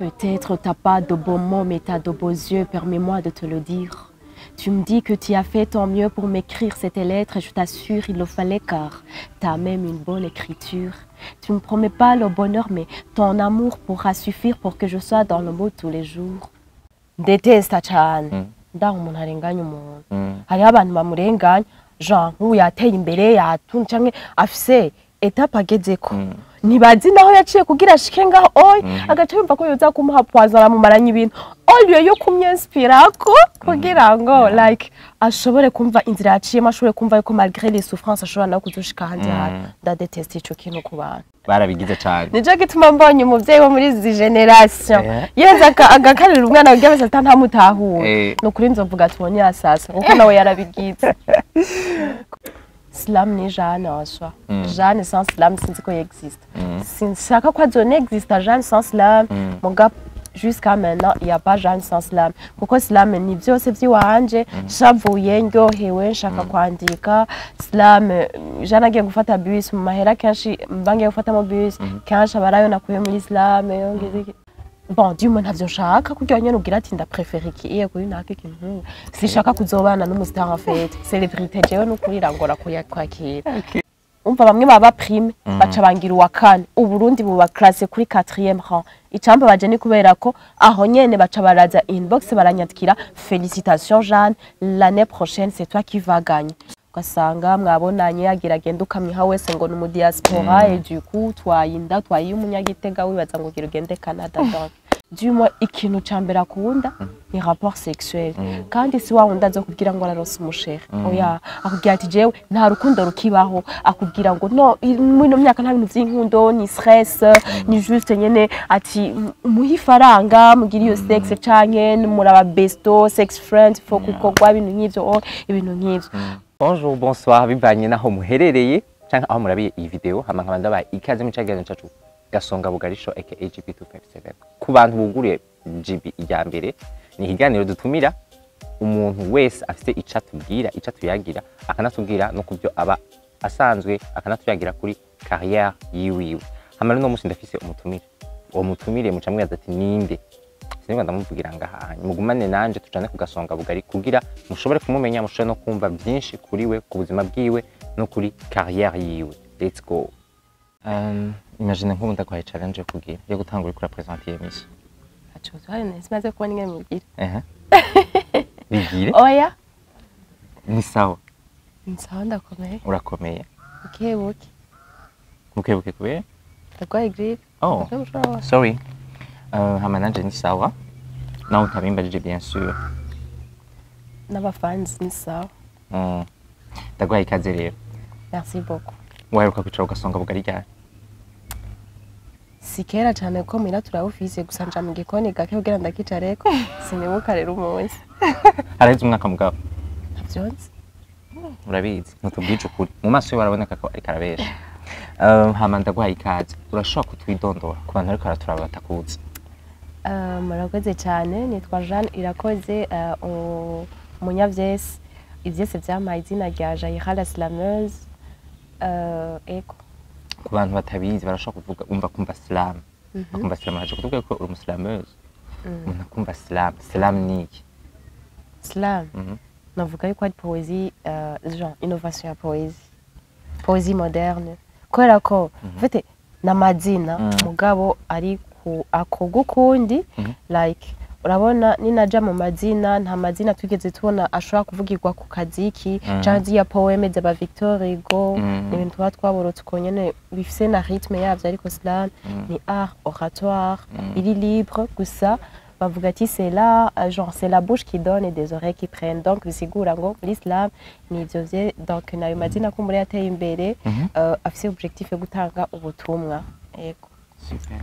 Peut-être t'as pas de beaux mots, mais t'as de beaux yeux, permets-moi de te le dire. Tu me dis que tu as fait ton mieux pour m'écrire cette lettre et je t'assure, il le fallait car t'as même une bonne écriture. Tu ne me promets pas le bonheur, mais ton amour pourra suffire pour que je sois dans le mood tous les jours. Déteste cyane. Ndaho umuntu arenganya umuntu. Hariho abantu bamurenganya, genre nk'ubu yateye imbere yatunze canke afise etape agezeko. Ntibazi naho yaciye kugira ashike ngaho oyi agaca yumva ko yoza kumuha poison aramumaranya ibintu oliyo yo kumyinspirako kugira ngo like ashobore kumva inzira yaciyemo ashobore kumva yuko malgré les souffrances ashobora no kuzoshika hanze hari ndadeteste ico kintu ku bantu barabigize cyane nico gituma mbonye umuvyeyi wo muri izi generation yeza agakarira umwana kugira ngo atantamutahure no kuri nzovuga tubonye asasa kuko nawe yarabigize. Slam ni Jeanne en soi. Jeanne sans slam, c'est quoi existe. Sinshaka ko azone existe Jeanne sans slam. Mon gars jusqu'à maintenant il y a pas Jeanne sans slam. Kuko slam ni byose byiwanje shavuye ndyohewe nshaka kwandika slam Jeanne agiye gufata bus mu mahera kenshi mbangiye gufata mo bus kenshi abarayo nakuye muri slam yongeze. Bon, Dieu m'a dit nshaka kugira nyene ugira ati ndapréférer ki iye kuri naka ikintu sishaka kuzobana n'umustar en fait célébrité jewe no kurira ngora kwakira umva bamwe baba prime baca bangira uwa kane uburundi buba classé kuri 4e rang icamba baje ni kubera ko aho nyene baca baraza inbox baranyatkira félicitations Jeanne l'année prochaine c'est toi qui vas gagner ugasanga mwabonanye yagira agenda ukamyiha wese ngo numu diaspora et du coup twayinda twayi umunyagitega wibaza ngo gira ugende Canada donc du-moi ikintu cambere akunda ni rapport sexuel kandi si wa wunda zo kugira ngo ararose umushere oya akubwira ati jewe nta rukundo rukibaho akubwira ngo no muri myaka nta bintu vy'inkundo ni stress ni juste nyene ati muhi faranga mugira iyo sex canke muraba besto sex friend fo kuko kwa bintu nk'ivyo ibintu nk'ivyo. Bonjour bonsoir bivanye naho muherereye canke aho murabiye iyi video hama nkabanda ba ikaze mu cyagezo cyacu Gasonga Bugarisho aka GB257 ku bantu buguriye GB ijya mbere ni higaniro dutumira umuntu wese afite icatubwira icatuyagira akanatubwira no kubyo aba asanzwe akanatuyagira kuri carrière yiwiwe hama no musi ndafise umutumire uwo mutumire mucamwe ati ninde sinigwa ndamuvugira ngaha mugumane nanje tujane ku Gasonga Bugari kugira mushobore kumumenya mushobore no kumva byinshi kuri we ku buzima bwiwe no kuri carrière yiwe. Let's go. Imagine nk'ubu ndakwaye challenge kugira yo gutangura kuri presenter emission. Achozo hari nesimaze kubona ingene mubwira. Bigire? Oya. Ni sawa. Ni sawa ndakomeye. Urakomeye. Bukebuke. Bukebuke kubera? Ndakwaye grippe. Oh. Sorry. Hama nanje ni sawa. Nawe utabimbajije bien sûr. N'abafans ni sawa. Ndagwaye ikaze rero. Merci beaucoup. Waheruka kwicara Gasonga Bugari ryari? Sikera cyane ko mwira turawufise gusa nja mu gikoni gake kugira ndakicareko sinibuka rero umunsi. Araheze umwaka mugabo. Navyonse. Urabizi ntutubwije ukuri mu maso baraboneka ko ari karabesha. Hama ndagwaye ikaze urashobora kutwidondora ku bantu ariko araturaba batakuzi. Murakoze cyane nitwa Jeanne Irakoze umunyavyese ivyese vyamaye izina rya Jaira Slameuse eko ku bantu batabizi barashobora kuvuga umva kumva slam kumva slam haje kutubwira ko uri umuslameuse umuntu kumva slam ni iki slam navuga yuko ari poésie genre innovation ya poésie moderne kubera ko mfite n'amazina mugabo ari ku akogukundi like urabona ninaja mu mazina nta mazina twigeze tubona ashobora kuvugirwa ku kaziki canzi ya poeme z'aba Victor Hugo n'ibintu twaborotse ko nyene bifise na rythme yavyo ariko slam ni art oratoire il est libre gusa bavuga ati c'est là genre c'est la bouche qui donne et des oreilles qui prennent donc bisigura ngo muri slam ni ivyo vye donc nayo mazina ko muri yateye imbere afise objectif yo gutanga ubutumwa yego super.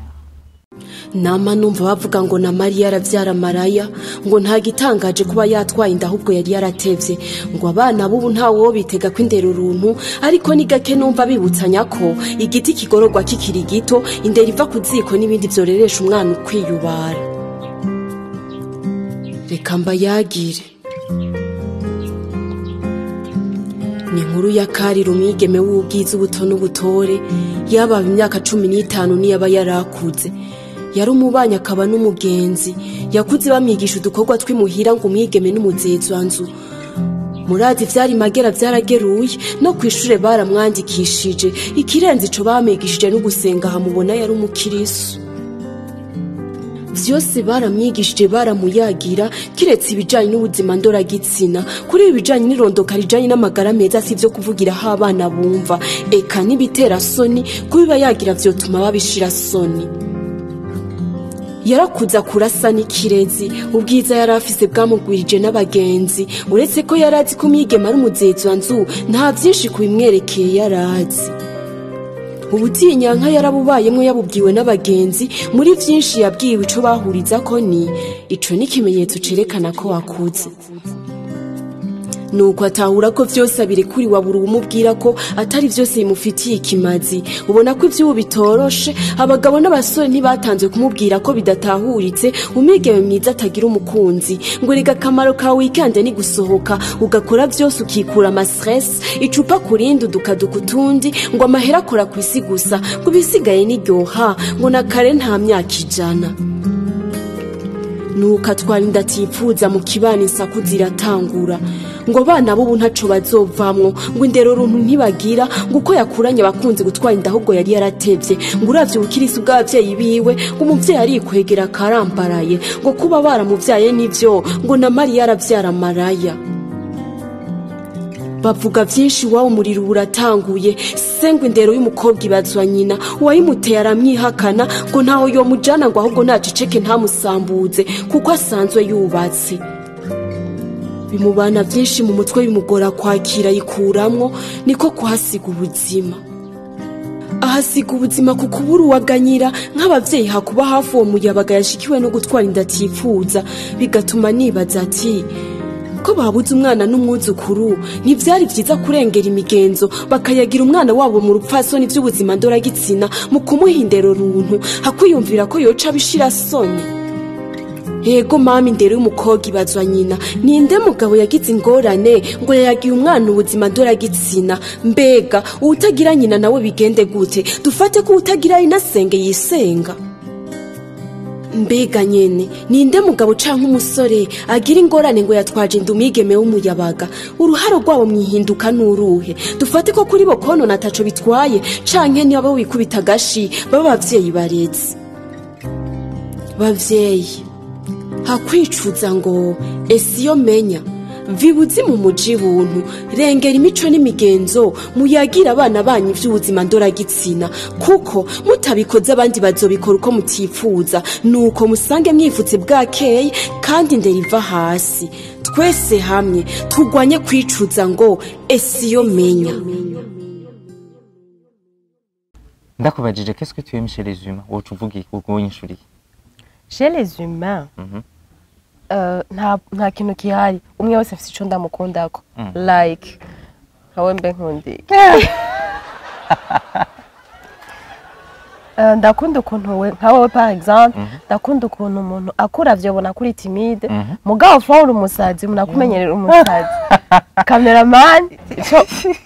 Nama numva bavuga ngo na Maria yaravyara Maraya ngo nta gitangaje kuba yatwaye inda ahubwo yari yaratevye ngo abana bubu ntawo bitega kwindera uruntu ariko ni gake numva bibutsanya ko igiti kigororwa kikiri gito indera iva kuziko n'ibindi vyoreresha umwana ukwiyubara reka mbayagire ni nkuru ya Kariro umwigeme w'ubwiza ubuto n'ubutore yaba imyaka 15 niyaba yarakuze yari umubanyi akaba n'umugenzi yakuze bamwigisha udukorwa tw'imuhira ngo umwigeme n'umuzezwanzu murazi vyari magera vyarageruye no kwishure baramwandikishije ikirenze ico bamwigishije no gusenga hamubona yari umukirisu vyose baramwigishije baramuyagira kiretse ibijanye n'ubuzima ndoragitsina kuri ibijanye n'irondoka rijanye n'amagara meza sivyo kuvugira aho abana bumva eka n'ibitera soni kubiba yagira vyotuma babishira soni yarakuza kurasa n'ikirezi ubwiza yari afise bwamugwirije n'abagenzi uretse ko yarazi ko umwigema ari umuzezwanzu nta vyinshi kubimwerekeye yarazi ubutinyanka yarabubayemwo yabubwiwe n'abagenzi muri vyinshi yabwiwe ico bahuriza ko ico n'ikimenyetso cerekana ko wakuze nuko atahura ko vyose abirekuriwe abura umubwira ko atari vyose bimufitiye ikimazi ubona ko ivy'ubu bitoroshe abagabo n'abasore ntibatanzwe kumubwira ko bidatahuritse umwigeme mwiza atagira umukunzi ngo rega akamaro ka weekend ni gusohoka ugakora vyose ukikura amastress icupa kurindi udukaduka utundi ngo amahera akora kw'isi gusa ngo bisigaye n'iryoha ngo nakare nta myaka 100 nuko atwara inda atipfuza mu kibani insaku ziratangura ngo abana b'ubu ntaco bazovamwo ngo indero runtu ntibagira ngo uko yakuranye abakunze gutwara inda ahubwo yari yaratevye ngo uravye ubukirisi bw'abavyeyi biwe ngo umuvyeyi arikwegera akarambaraye ngo kuba baramuvyaye n'ivyo ngo na Mariya aravyara Maraya bavuga vyinshi wawo umuriro buratanguye sengwe indero y'umukobwa ibazwa nyina uwayimuteye aramwihakana ngo ntaho yomujana ngo ahubwo naceceke ntamusambuze kuko asanzwe yubatse bimubana vyinshi mu mutwe bimugora kwakira yikuramwo niko kuhasiga ubuzima ahasiga ubuzima kuko ubura uwaganyira nk'abavyeyi hakuba hafi uwo muyabaga yashikiwe no gutwara inda atipfuza bigatuma nibaza ati ko babuze umwana n'umwuzukuru ntivyari vyiza kurengera imigenzo bakayagira umwana wabo mu rupfasoni vy'ubuzima ndoragitsina mu kumuha indero runtu hakwiyumvira ko yoca bishira soni yego mama indero y'umukobwa ibazwa nyina ninde mugabo yagize ingorane ngo yayagiye umwana ubuzima ndoragitsina mbega utagira nyina nawe bigende gute dufate ko utagira inasenge yisenga mbega nyene ninde mugabo canke umusore agira ingorane ngo yatwaje indumigeme w'umuyabaga uruharo rwabo mwihinduka nuruhe dufate ko kuri bo konona ataco bitwaye canke niba wikubita gashi baba bavyeyi barezi bavyeyi hakwicuza ngo esiyo menya vibuzi mu muji buntu rengera imico n'imigenzo muyagira abana banyu vy'ubuzima ndoragitsina kuko mutabikoze abandi bazobikora uko mutifuza nuko musange mwifutse bwakeye kandi nderiva hasi twese hamwe tugwanye kwicuza ngo esiyo menya ndakubajije qu'est-ce que tu aimes chez les humains wocu uvuga ugoye inshuri chez les humains nta kintu kihari umwe wese afite ico ndamukundako like hawe mbe nkundi ndakunda ukuntu nkawe par exemple ndakunda ukuntu umuntu akura vyobona kuri timide mugabo faul umusazi munakumenyerera umusazi cameraman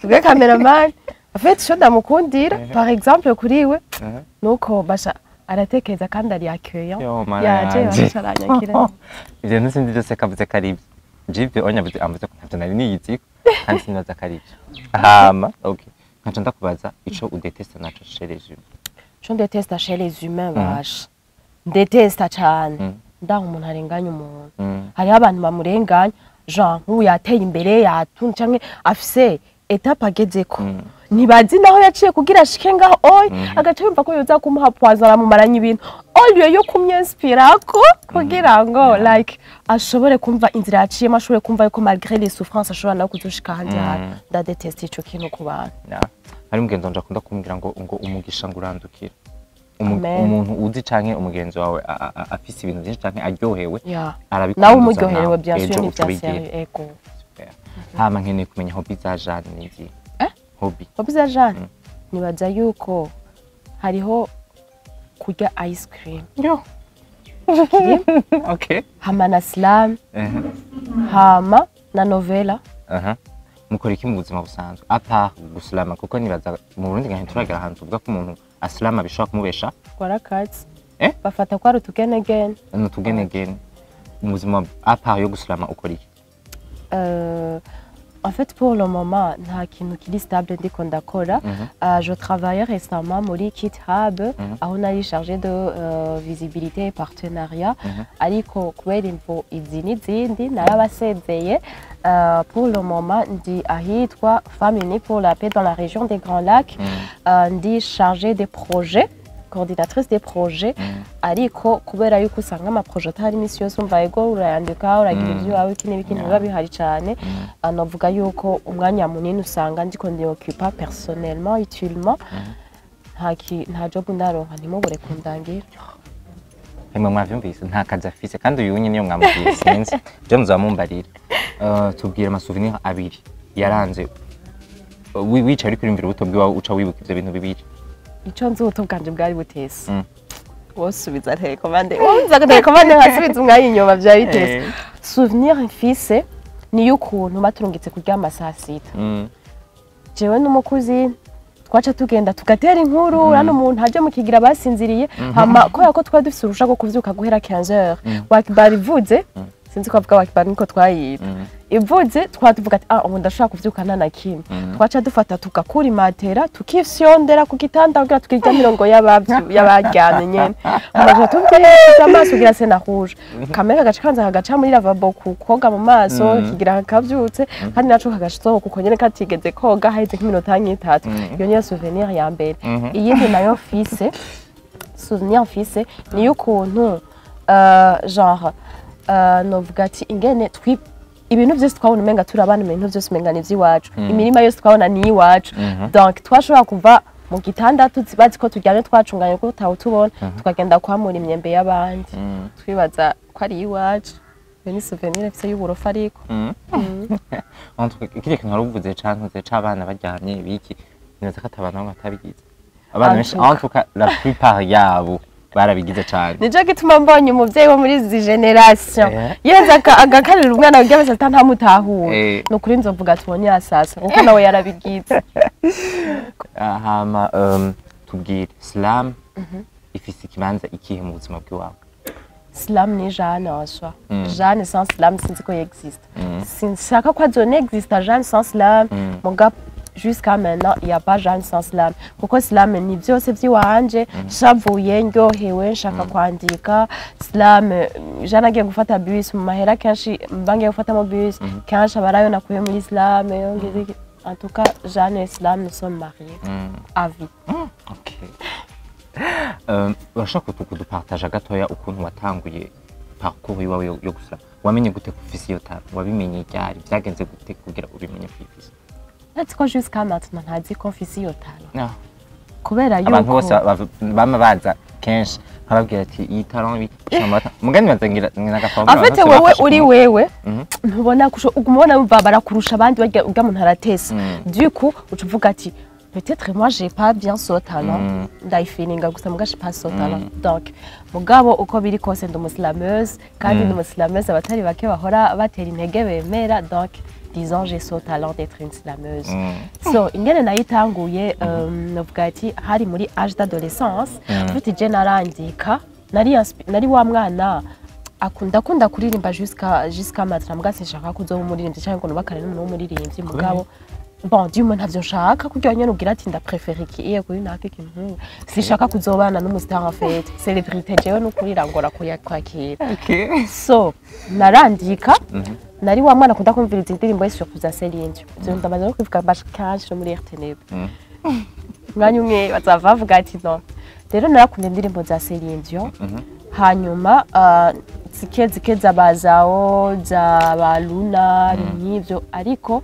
twe cameraman afite ico ndamukundira par exemple kuriwe nuko basha aratekereza kandi ari accueillant yaje aranyakira ivyo n'izindi byose kavuze karibyo jivyo onyavuze amvuze ko ntavyo nari niyizi kandi sinaza karibyo hama okay nkaca ndakubaza ico udetesta naco chez les humains ico ndetesta chez les humains basha ndetesta cyane ndaho umuntu arenganya umuntu hariho abantu bamurenganya genre nk'ubu yateye imbere yatunze canke afise etape agezeko ntibazi naho yaciye kugira ashike ngaho oy agaca yumva ko yoza kumuha poison aramumaranya ibintu oliyo yo kumyinspirako kugira ngo like ashobore kumva inzira yaciyemo ashobore kumva yuko malgré les souffrances ashobora no kuzushika hanze ndadeteste ico kintu ku bantu ari mugendo nja kunda kumbwira ngo umugisha ngurandukira umuntu uzi canke umugenzi wawe afise ibintu byinshi canke aryohewe arabikunda nawe umuryoherewe byashuye n'ivyaseri ego hama nkeneye kumenya hobby za Jeanne n'iki hobby za Jeanne nibaza yuko hariho kurya ice cream okay hama na slam hama na novela mukora iki mu buzima busanzwe apa guslama kuko nibaza mu Burundi gahe turagera hantu ubwa ko umuntu aslama bishobora kumubesha kwarakatsi bafata ko ari utugenegene. ni utugenegene mu buzima apart yo guslama ukora iki? En fait, pour le moment, nta kintu kiri stable ndiko ndakora. Je travaillais récemment muri KitHub, aho nari chargé de visibilité et partenariat. Ariko kubera info izi n'izindi narabasezeye. Pour le moment, ndi ahitwa Femmes Unies pour la paix dans la région des Grands Lacs. Ndi chargée des projets, coordinatrice des projets. Ariko kubera yuko usanga amaproje atari imisi yose umva ego urayandika uragira ibyo wawe iki n'ibiki biba bihari cyane. Navuga yuko umwanya munini usanga ndiko ndiocupa personnellement utilement. Nta job ndaronka ntimubure kundangira. Hemwe mwavyumvise nta kazi afise kandi uyu nyine yo mwamubwiye sinzi je muzamumbarira. Tubwire amasouvenir abiri yaranze wicaye uri kurimbira ubuto bwawe uca wibuka ivyo bintu bibiri. Ico nzi ubuto bwanje bwari butese. Wosubiza telecommande. Woza telecommande hasubiza umwanya inyuma vya bitese. Souvenir mfise ni yukuntu baturungitse kuryama saa sita. Jewe n'umukuzi twaca tugenda tugatera inkuru rano umuntu aje mukigira basinziriye hama ko twa dufise urusha rwo kuvyuka guhera 15h. Wakibari vuze sinzi ko avuga wakibari niko twayita. Ivuze twatuvuga ati ubu ndashaka kuvyukana na kimwe. Twaca dufata tugakura imatera tukifyondera ku gitanda kugira tukirya mirongo y'abaryamye nyene. Amaje tuvyeza amaso kugira se nahuje. Kamera gacanza kagaca muri lavabo koga mu maso kigira kavyutse kandi naco kagasohoka kuko nyene katigeze koga haheze nk'iminota nk'itatu. Iyo niyo souvenir ya mbere. Iyindi nayo fise souvenir fise ni yukuntu genre novuga ati ingene ibintu byose twabona umenga turi abana ibintu byose umenga nivyi wacu imirima yose twabona ni iwacu donc twashobora kuva mu gitanda tuzibazi ko turyamye twacunganye ko tawo tubona tukagenda kwamura imyembe y'abandi twibaza ko ari iwacu ni souvenir fise y'uburofa ariko entre kiri kintu ruvuze cantuze c'abana baryamye biki neza ko atabana batabigize abana benshi en tout cas la plupart yabo barabigize cyane. Nico gituma mbonye umuvyeyi wo muri izi generation yenza agakarira umwana w'ibyo bese ntamutahura no kuri nzovuga tubonye asasa kuko nawe yarabigize. Hama tubwire Islam ifise ikibanza ikihe mu buzima bwawe? Islam ni Jeanne en soi. Jeanne sans Islam sinzi ko existe. Sinshaka ko azone existe Jeanne sans Islam. Mugabo jusqu'à maintenant il y a pas Jeanne sans Islam kuko Islam ni byose byiwanje shavuye ndyohewe nshaka kwandika Islam Jeanne agiye gufata bus mu mahera kenshi mbangiye gufata mo bus kenshi abarayo nakuye muri Islam yongeze en tout cas Jeanne et Islam nous sommes mariés à vie. OK. Urashaka kudupartager gatoya ukuntu watanguye parcours iwawe yo gusura wamenye gute kufisi yo tano wabimenye ryari byagenze gute kugira ubimenye kwifisa? Ati ko jusqu'à maintenant ntazi ko mfise iyo tano. Kubera yuko abantu bose bama baza kenshi nkababwira ati iyi talent bicamata mugani bazangira n'agafamu. Afite wewe uri wewe ntubona ugumubona barakurusha abandi barya umuntu aratesa. Du coup ucuvuga ati peut-être moi j'ai pas bien ce talent feelinga gusa muga j'ai pas ce talent. Donc mugabo uko biri kose ndumuslameuse kandi ndumuslameuse abatari bake bahora batera intege bemera donc disons j'ai ce talent d'être une slameuse. So ingene nayitanguye novuga ati hari muri âge d'adolescence mfite je narandika nari wa mwana akunda kuririmba jusqu'à maintenant muga sinshaka kuzoba umuririmbyi cyangwa ngo nubakane n'umuntu w'umuririmbyi mugabo bon Dieu moi ntavyo nshaka kugira nyene ugira ati ndaprefere iki iye kuri naka ikintu sinshaka kuzobana n'umustar en fait celebrity jewe n'ukuri rangora kwakira. So narandika nari wa mwana akunda kumviriza indirimbo yose kuza Celine Dion ndamaze no kwivuga bashikaje muri RTNB mwanya umwe bazavuga ati no rero narakunda indirimbo za Celine Dion hanyuma zike zabazao za baluna n'ivyo ariko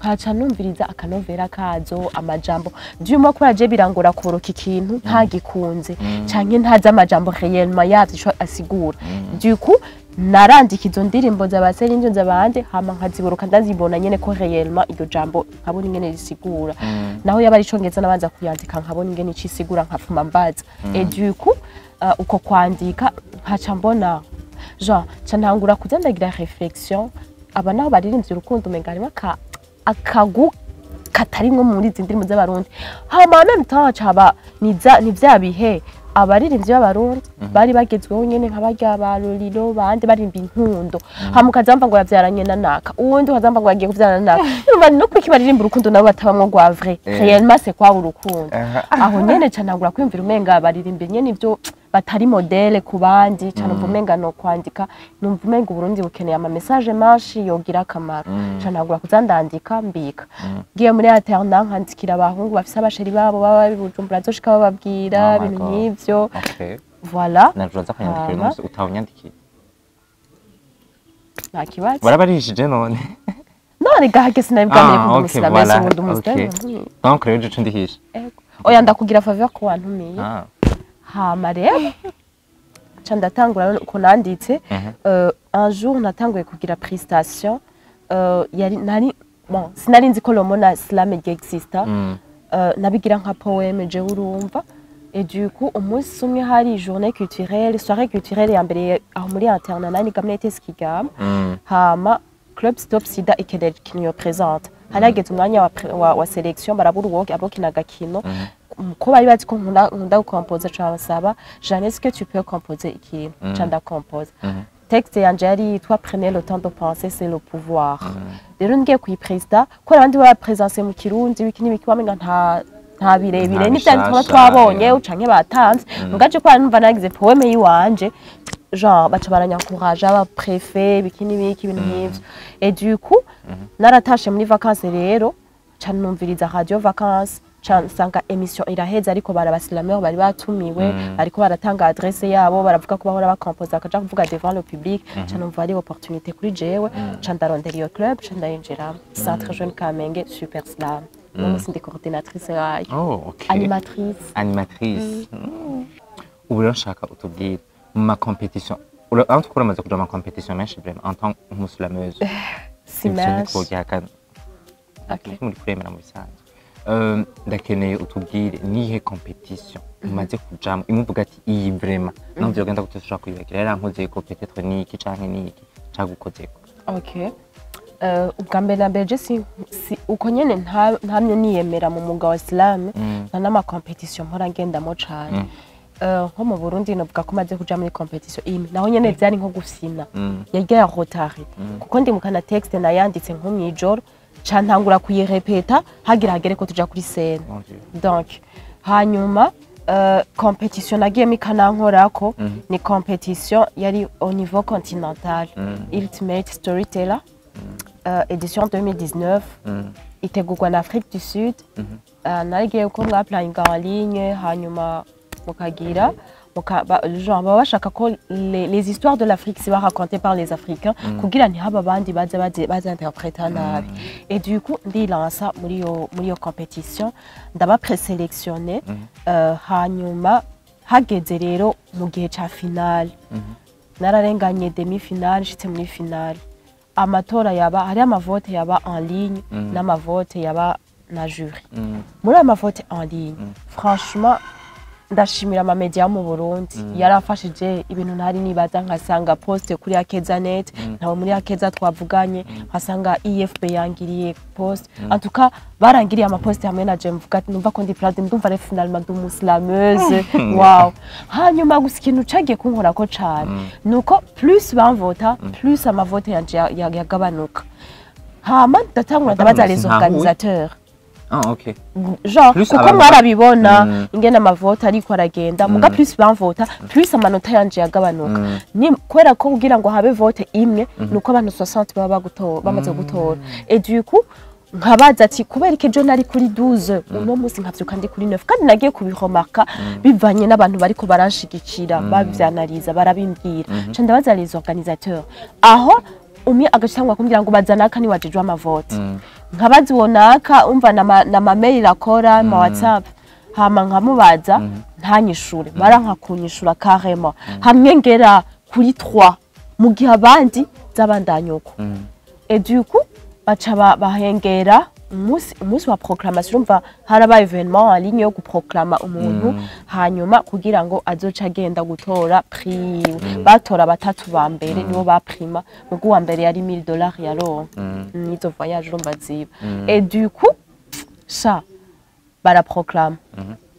nkaca numviriza akanovera kazo amajambo dyuma ko yaje birangora kuroka ikintu ntagikunze canke ntaza amajambo réellement yavyo asigura duku narandika izo ndirimbo z'abaseri nzo z'abandi hama nkaziburuka ndazibona nyene ko réellement iryo jambo nkabona ingene risigura naho yaba ari congereza nabanza kuyandika nkabona ingene icisigura nkafuma mbaza et duku uko kwandika nkaca mbona genre ntangura kuzendagira réflexion aba naho baririmbye urukundo umenga harimo akagu katarimwe muri izi ndirimbo z'abarundi hama même temps caba ni vya bihe abaririmbyi b'abarundi bari bagezweho nyene nk'abarya ba Lolilo bandi barimba inkundo hama ukazamva ngo yavyaranye na naka uwundi ukazamva ngo yagiye kuvyarana na naka urumva no kuki baririmba urukundo nabo batabamwo rwa vrai réellement c'est quoi urukundo aho nyene canagura kwiyumvira umenga baririmba nyene ivyo batari modele ku bandi cyane uvumenga no kwandika numva umenga Burundi bukeneye ama message menshi yogira akamaro cyane agura kuzandandika mbika giye muri alterna nkandikira abahungu bafise abasheri babo baba bibujumbura zoshika bababwira ibintu nk'ivyo voilà najuza kanyandikira umunsi utawunyandikira nta kibazo barabarishije none none gahage sinabibwaniye ku muslamese wundi umuslamese donc rero je ndihisha oya ndakugira faveur ko wantumiye hama rero ca ndatangura uko nanditse un jour natanguye kugira prestation yari bon sinari nzi ko le mot islam exista nabigira nka poème je urumva et du coup umunsi umwe hari journée culturelle soirée culturelle ya mbere aho muri interna nani gamnete skigam hama club stop sida ikedel kinyo présente harageze umwanya wa selection barabura uwo abokina gakino ko bari bazi ko nkunda gukompoza cyabasaba Jeanne est-ce que tu peux composer ikintu cyanda compose texte yanje yari yitwa prenez le temps de penser c'est le pouvoir rero ngiye kuyipresida ko abandi baba présence mu kirundi wikini bikiwamenga nta birebire n'ibyandiko twabonye ucanke batanze mugaje ko numva nagize poème yiwanje genre baca baranyankuraje aba préfet bikini biki ibintu nk'ivyo et du coup naratashe muri vacances rero cyane numviriza radio vacances nsanga emission iraheza ariko barabasilameur bari batumiwe ariko baratanga adresse yabo baravuga ko bahora bakompoza akaja kuvuga devant le public cyane numva ari opportunité kuri jewe candarondera iyo club candayinjira Centre Jeune Kamenge Super Slam moi ndi coordinatrice yayo animatrice ubu rero nshaka utubwire mu ma competition en tout cas uramaze kuja mu competition menshi vraiment en tant que muslameuse si menshi muri kuremera mu bisanzwe ndakeneye utubwire nihe competition umaze kujamo imuvuga ati iyi vraiment navyo genda gutushaka kwibagira yarankoze ko peut-être niki canke niki cagukozeko okay ubwa mbere na mbere je si uko nyene ntamye niyemera mu muga wa Islam na nama competition mpora ngendamo cane nko mu Burundi navuga ko maze kuja muri competition imwe naho nyene vyari nko gufina yarya ya Rotary kuko ndi mukana texte nayanditse nko mwijoro cantangura kuyirepeta hagira hagere ko tuja kuri scène donc hanyuma competition nagiye mikanankorako ni competition yari au niveau continental Ultimate Storyteller édition 2019 itegurwa na Afrique du Sud narigiye ko mwaplayinga en ligne hanyuma mukagira genre bashaka ko les histoires de l'Afrique soient racontées par les Africains kugira ntihaba bandi baza interpréter nabi et du coup ndilansa muri yo competition ndaba présélectionné hanyuma hageze rero mu gihe ca finale nararenganye demi finale shitse muri finale amatora yaba hari amavote yaba en ligne n'amavote yaba na jury muri amavote en ligne franchement ndashimira ama media mu Burundi yarafashije ibintu ntari nibaza nkasanga poste kuri Akezanet naho muri Akeza twavuganye nkasanga IFB yangiriye poste en tout cas barangiriye ama poste hamwe na je mvuga ati numva ko ndi proud ndumva re finalement du muslameuse wow hanyuma gusa ikintu cagiye kunkora ko cyane nuko plus bamvota plus amavote yanje yagabanuka hama ndatangura ndabaza les organisateurs okay. Genre kuko mwarabibona ingene amavote ariko aragenda muga plus bamvota plus amanota yanje yagabanuka ni kwera ko kugira ngo habe vote imwe nuko abantu 60 baba gutora bamaze gutora et du coup nkabaza ati kubera ikejo nari kuri 12 uno munsi nkavyuka ndi kuri 9 kandi nagiye kubihomarka bivanye n'abantu bariko baranshigikira babyanaliza barabimbwira cyo ndabaza les organisateurs aho umwe agacitangwa kumbwira ngo bazanaka ni wajejwe amavote nkabazi wonaka umva na mail akora ma WhatsApp hama nkamubaza ntanyishure barankakunyishura carrément hamwe ngera kuri 3 mu gihe abandi zabandanyuko et du coup baca bahengera umunsi wa proclamation umva haraba événement en ligne yo guproclama umuntu hanyuma kugira ngo azoca agenda gutora prix batora batatu ba mbere nibo baprima mugu wa mbere yari $1000 yaro nizo voyage urumva ziba et du coup ça bara proclame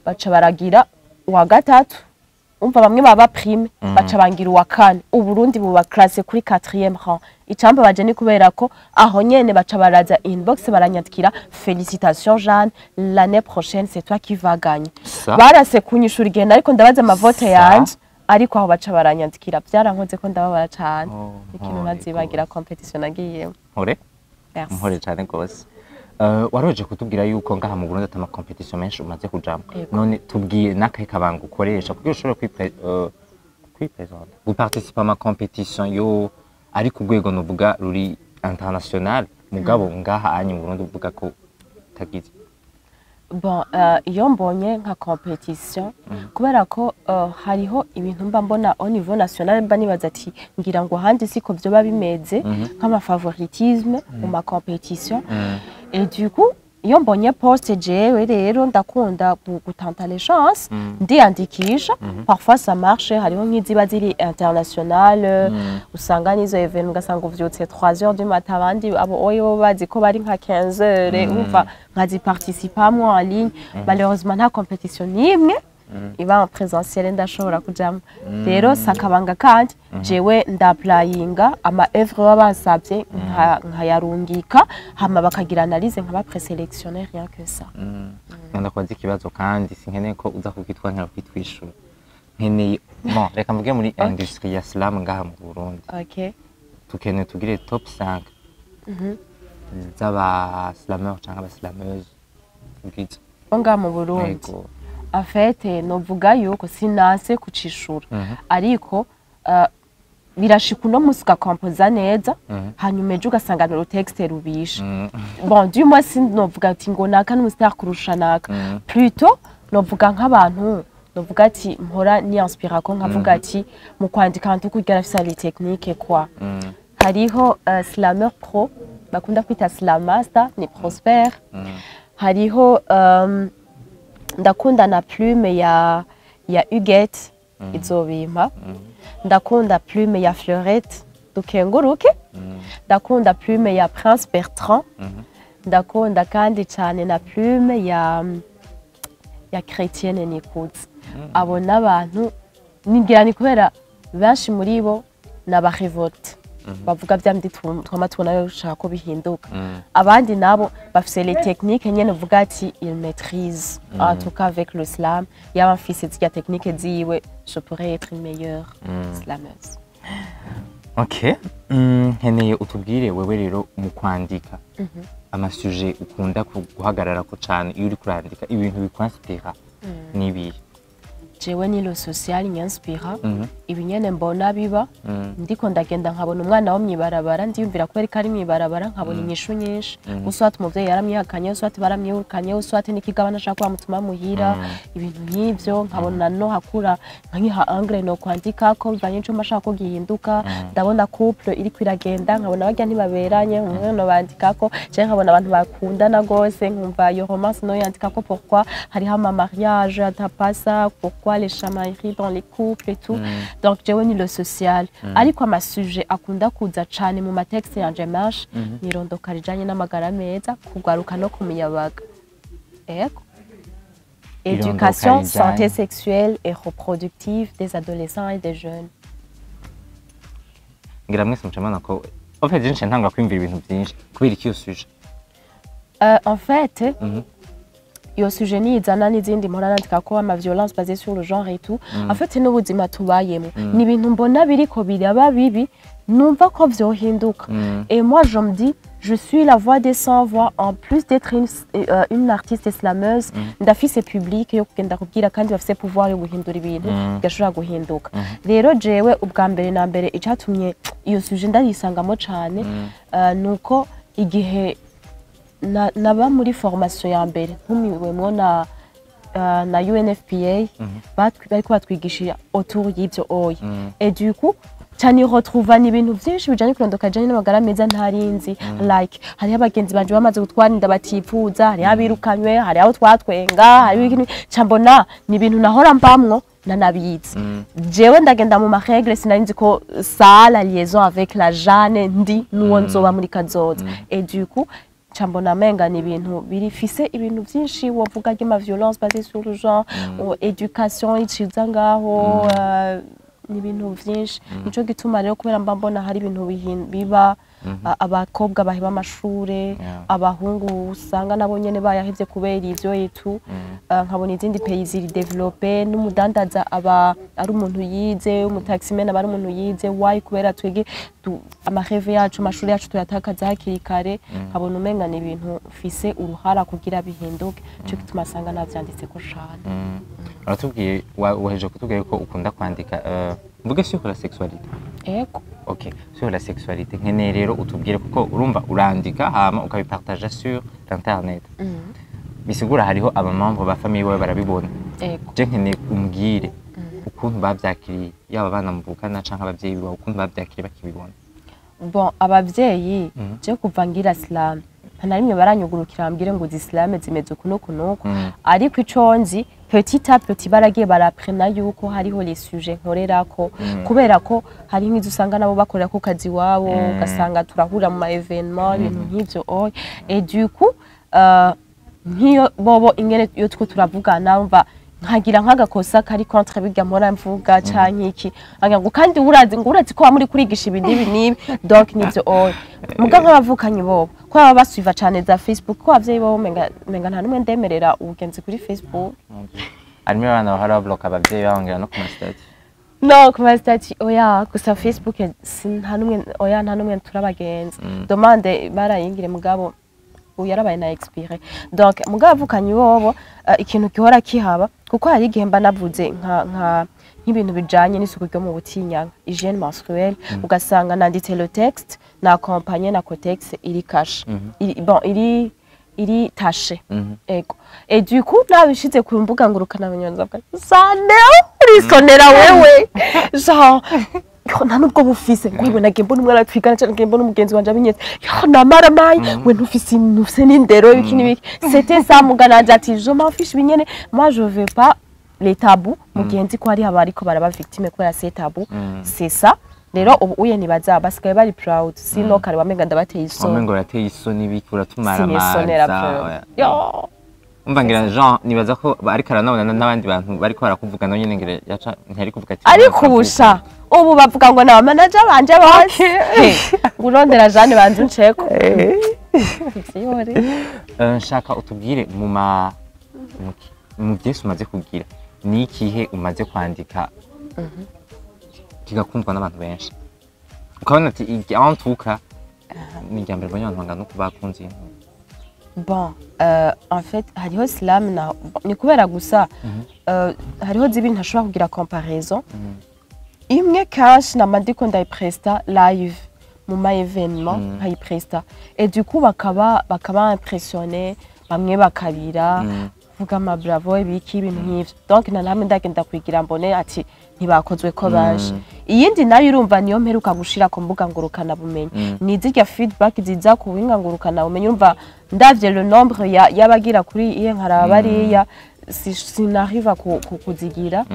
baca baragira wa gatatu umva bamwe baba prime baca bangira uwa kane uburundi buba classe kuri 4e rang icamba baje ni kubera ko aho nyene baca baraza inbox baranyandikira félicitations Jeanne l'année prochaine c'est toi qui vas gagner barase kunyishura igenda ariko ndabaza amavote yanje ariko aho baca baranyandikira byarankoze ko ndababara cyane ikintu nazibagira competition nagiye mpore cyane gose waroje kutubwira yuko ngaha mu Burundi atama competition menshi umaze kujamo none tubwiye nakahe kabanga ukoresha kugira ushobore kwipresenta guparticiper ma competition yo ari ku rwego nuvuga ruri international mugabo ngaha anyi mu Burundi uvuga ko tagize bon iyo mbonye nka competition kubera ko hariho ibintu mba mbona au niveau national mba nibaza ati ngira ngo handi siko byo babimeze nk'ama favoritisme mu ma competition et du coup iyo mbonye poste jewe rero ndakunda gutanta les chances ndiyandikisha parfois ça marche hariho nk'iziba ziri international usanga nizo event ugasanga uvyutse 3h du matin abandi abo oyo bazi ko bari nka 15h umva nkazi participamment en ligne malheureusement nta competition nimwe iba en présentiel ndashobora kujamo rero sakabanga kandi jewe ndapplyinga ama œuvre babasabye nkayarungika hama bakagira analyse nkaba présélectionner rien que ça ndakwaza ikibazo kandi sinkeneye ko uza kugitwa nkara kwitwishura nkeneye bon reka mvuge muri industrie ya slam ngaha mu Burundi OK tukeneye tugire top 5 z'aba slameurs cyangwa aba slameuses ubwiza ngaha mu Burundi en fait novuga yuko sinase kucishura ariko birashika uno musi ugakompoza neza hanyuma ejo ugasanga no texte rubisha bon du moins novuga ati ngo naka n'umustar kurusha naka plutôt novuga nk'abantu novuga ati mpora ni inspira ko nkavuga ati mu kwandika ntu kugira fisali technique quoi hariho slameur pro bakunda kwita slam master ni Prosper hariho ndakunda na plume ya Huguette izobimpa ndakunda plume ya Fleurette dukenguruke ndakunda plume ya Prince Bertrand ndakunda kandi cyane na plume ya Chrétienne Nikuze abo n'abantu nigira ni kubera benshi muri bo naba revolte bavuga byamdi twama tubona yo ushaka ko bihinduka abandi nabo bafise les techniques nyene vuga ati il maîtrise en tout cas avec le slam yaba mfise zya technique ziwe je pourrais être une meilleure slameuse. OK nkeneye utubwire wewe rero mu kwandika ama sujet ukunda guhagarara ko cyane iyo uri kurandika ibintu bikwanspira nibi jewe ni lo social nyanspira ibinyene mbona biba ndiko ndagenda nkabona umwana wo myibarabara ndiyumvira ko ari kari myibarabara nkabona inyishu nyinshi uswati umuvyeyi yaramyihakanye uswati baramyihukanye uswati nikigabana shaka kwamutuma muhira ibintu nk'ivyo nkabona no hakura nkiha angle no kwandika ko bivanye cyo mashaka ko gihinduka ndabona couple iri kwiragenda nkabona bajya ntibaberanye umwe no bandika ko je nkabona abantu bakundana gose nkumva yo romance no yandika ko pourquoi hariho ama mariage atapasa pourquoi les chamailleries dans les couples et tout donc jewe ni le social ariko ama sujet akunda kuza cyane mu matexte yanje marche nirondoka rijanye n'amagara meza kugwaruka no kumiyabaga eko éducation santé sexuelle et reproductive des adolescents et des jeunes ngira mwese mchamana ko en fait je ntanga kwimvira ibintu byinshi kubira iki yo sujet en fait yo sujet ni izana n'izindi mpora nandika ko ama violence basée sur le genre et tout en fait c'est n'ubuzima tubayemo ni ibintu mbona biriko biraba bibi numva ko vyohinduka et moi je me dis je suis la voix des sans voix en plus d'être une artiste slameuse ndafise public yo kugenda kubwira kandi bafise pouvoir yo guhindura ibintu gashobora guhinduka rero jewe ubwa mbere na mbere icatumye iyo sujet ndarisangamo cyane nuko igihe naba muri formation ya mbere ntumiwemwo na UNFPA bariko batwigisha autour y'ivyo oya et du coup cyane retrouva ni ibintu byinshi bijanye kurondoka janye n'amagara meza ntarinzi like hari abagenzi banje bamaze gutwara inda batipfuza hari abirukanywe hari aho twatwenga hari ikintu cyambona ni ibintu nahora mbamwo nanabizi jewe ndagenda mu maregle sinarinzi ko ça la liaison avec la Jeanne ndi nuwo nzoba muri kazoza et du coup cambona menga ni ibintu birifise ibintu byinshi wovuga ry'ama violence basée sur le genre éducation iciza ngaho ni ibintu byinshi nico gituma rero kubera mbona hari ibintu biba abakobwa bahiba amashure abahungu usanga nabo nyene bayahevye kubera ivyo etu nkabona izindi pays ziri develope n'umudandaza aba ari umuntu yize umutaximene aba ari umuntu yize why kubera twege amaheve yacu amashuri yacu tuyatakaza hakiri kare nkabona umenga ni ibintu fise uruhara kugira bihinduke cyo gituma asanga navyanditse ko shana aratubwiye waheje kutubwiye ko ukunda kwandika mvuge sur la sexualité ego OK sur la sexualité nkene rero utubwire kuko urumva urandika hama ukabipartager sur internet bisigura hariho abamambo ba famille bawe barabibona ego je nkene umbwire ukuntu bavyakiriye yaba bana muvukana canke abavyeyi bawe ukuntu bavyakiriye bakibibona bon abavyeyi je kuva ngira islam ntarimwe baranyugurukira ambwire ngo islam zimeze kunuko ariko iconzi petit à petit baragiye baraprena yuko hariho les sujets nkorerako kubera ko hari nk'izo usanga nabo bakorera ku kazi wabo ugasanga turahura mu ma événement ibintu nk'ivyo et du coup nk'iyo bobo ingene yo two turavugana umva nkagira nk'agakosa kari contre biga mpora mvuga canke iki ngo kandi urazi ko muri kurigisha ibindi nibi donc nivyo muga nk'abavukanye bobo ko baba basuiva cane za Facebook ko abavyeyi bobo menga nta numwe ndemerera ubugenzi kuri Facebook arimo abana bahora bloka abavyeyi bangera no ku mastati no ku mastati gusa Facebook nta numwe turabagenzi demande barayingire mugabo yarabaye na expire donc mugabo avukanye bobo ikintu gihora kihaba kuko hari igihe mba navuze nk'ibintu bijanye n'isuku ryo mu butinyanga hygiène menstruelle ugasanga nanditse le texte na accompagné na contexte iri cache iri taché ego et du coup nabishize ku mbuga ngurukana bunyonza bwa saneo urisonera wewe genre nta nubwo bufise ngo ibona gembo n'umwana twigana cyane gembo n'umugenzi wanje abinyetse namara mayi we ntufise n'indero ibiki n'ibiki c'était ça mugananje ati je m'en fiche binyene moi je veux pas les tabous mugenzi ko hari abariko baraba victime ko ya ces tabous c'est ça rero ubu uye nibaza basigaye bari proud sino kare wamenga ndabateye isoni wamenga urateye isoni bikura tumara amazi yo umva ngira Jean nibaza ko ariko aranabona n'abandi bantu bariko barakuvuga no nyene ngire yaca ntari kuvuga ati ariko ubusha ubu bavuga ngo na manager banje bose urondera Jeanne banze unceko nshaka utubwire mu byese umaze kugira ni ikihe umaze kwandika kigakundwa n'abantu benshi ukabona ati antuka ni ryambere banyantu ngano kubakunzi bon en fait hariho islam na ni kubera gusa hariho zibi ntashobora kugira comparaison imwe cash na mandiko ndayipresta live mu ma événement nkayipresta et du coup bakaba impressionné bamwe bakarira vuga ma bravo ibiki ibintu nk'ivyo donc na namwe ndagenda kwigira mbone ati ntibakozwe ko baje iyindi nayo urumva niyo mperuka gushira ku mbuga ngurukana bumenyi nizirya feedback ziza ku winga ngurukana bumenyi urumva ndavye le nombre yabagira kuri iye nkaraba bariya sinariva kuzigira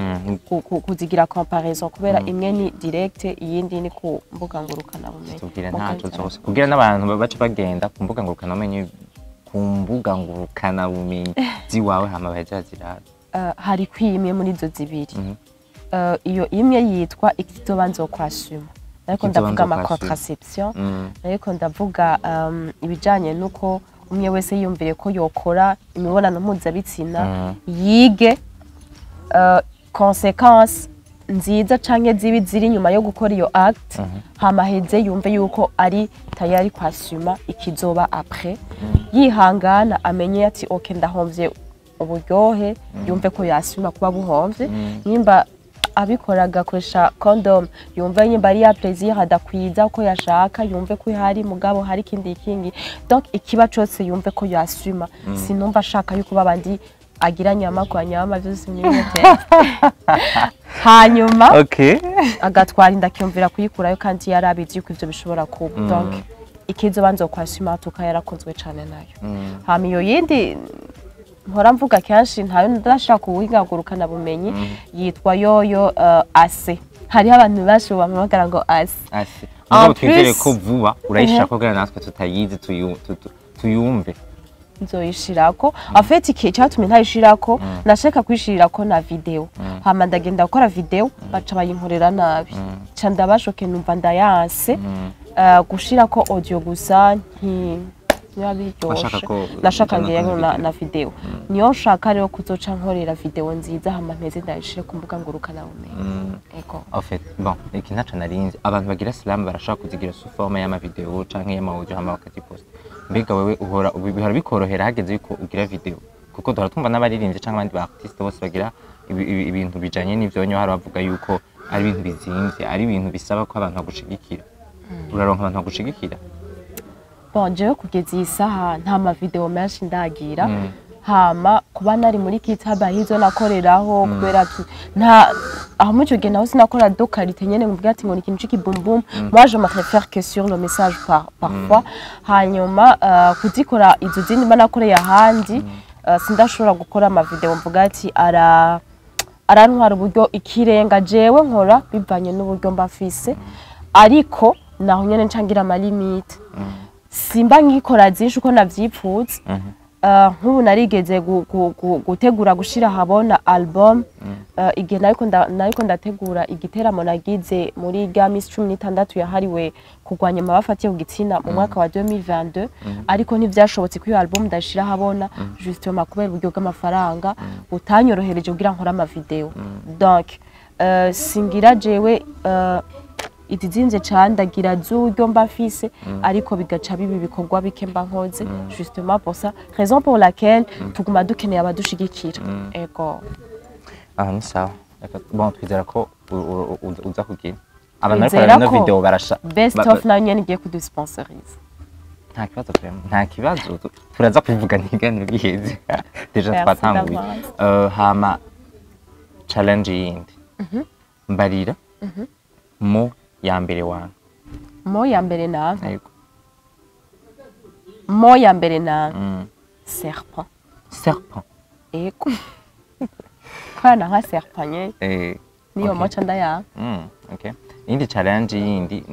kuzigira comparaison kubera imwe ni direct iyindi ni ku mbuga ngurukana bumenyi tubwire ntaco zose kugira n'abantu baca bagenda ku mbuga ngurukana bumenyi kumbuga ngurukana bumenyi ziwawe hama bazaziraza hari kwimye muri zo zibiri iyo imwe yitwa ikitobanzo kwasuma ariko ndavuga ama contraception ariko ndavuga ibijanye nuko umwe wese yumviye ko yokora imibonano mpuzabitsina yige consequence nziza canke zibi ziri nyuma yo gukora iyo act hamaheze yumve yuko ari tayari kwasuma ikizoba après yihangana amenye ati okay ndahomvye uburyohe yumve ko yasuma kuba buhomvye nimba abikora agakoresha condom yumve nyimba ari ya plaisir adakwiza uko yashaka yumve ko hari mugabo hari kingi donc ikiba cyose yumve ko yasuma sinumva ashaka yuko babandi agira nyama kwa nyama byose n'ibintu hanyuma agatwara indakyumvira kuyikurayo kandi yarabizi yuko ivyo bishobora kuba donc ikizo banzo kwasuma tuka yarakunzwe cyane nayo hama iyo yindi mpora mvuga kenshi ntayo ndashaka kuwingagurukana bumenyi yitwa yoyo ase hariho abantu benshi bamagara ngo ase ngo twizere ko vuba urayishaka kugira natwe tutayizi tuyumve nzoyishirako afite ikihe cyatumye ntayishirako nashaka kwishirirako na video hama ndagenda gukora video baca bayinkorera nabi ca ndabashoke numva ndayanse gushirako audio gusa nashaka ngiye na video niyo nshaka rero kuzoca nkorera video nziza hama mpeze ndayishire ku mbuga ngurukana bumenyi ego en fait bon iki ntaca narinzi abantu bagira slam barashaka kuzigira sous forme y'ama video canke y'ama audio hama bakatiposta mbega wewe uhora bikorohera hageze yuko ugira video kuko duhora tumva n'abaririmbyi canke abandi ba artiste bose bagira ibintu bijanye n'ivyonyo hari bavuga yuko ari ibintu bizimvye ari ibintu bisaba ko abantu bagushigikira uraronka abantu bagushigikira bon jewe kugeza iyi saha nta ma video menshi ndagira hama kuba nari muri kitaba hizo nakoreraho kubera nta aho mucyo gihe naho sinakora do qualité nyene mvuga ati ngo ni ikintu cy'ikibumbum moi je me préfère que sur le message parfois hanyuma kuzikora izo zindi banakoreye ahandi sindashobora gukora ama video mvuga ati arantwara uburyo ikirenga jewe nkora bivanye n'uburyo mbafise ariko naho nyene ncangira ama limite simba ngikora zinshi uko navyipfuza nk'ubu narigeze gutegura gushira habona album igihe nariko ndategura igiteramo nagize muri ga Miss 16 yahariwe kugwanya amabafatiye ku gitsina mu mwaka wa 2022 ariko ntivyashobotse ko iyo album ndashira habona justement kubera uburyo bw'amafaranga utanyorohereje kugira nkora ama video donc singira jewe idizinze cyane ndagira z'uburyo mbafise ariko bigaca bibi bikorwa bike mba nkoze justement pour ça raison pour laquelle tuguma dukeneye abadushigikira ego ni sawa bon twizera ko uza kugira abantu ariko barabona video barasha best of na nyene ngiye kudusponsorize nta kibazo turaza kuvuga ntigane biheze deja twatanguye hama challenge yindi mbarira mo ya mbere wanyu mo ya mbere na mo ya mbere na serpent eko kana nka serpent nye niyo mo canda ya okay indi challenge yindi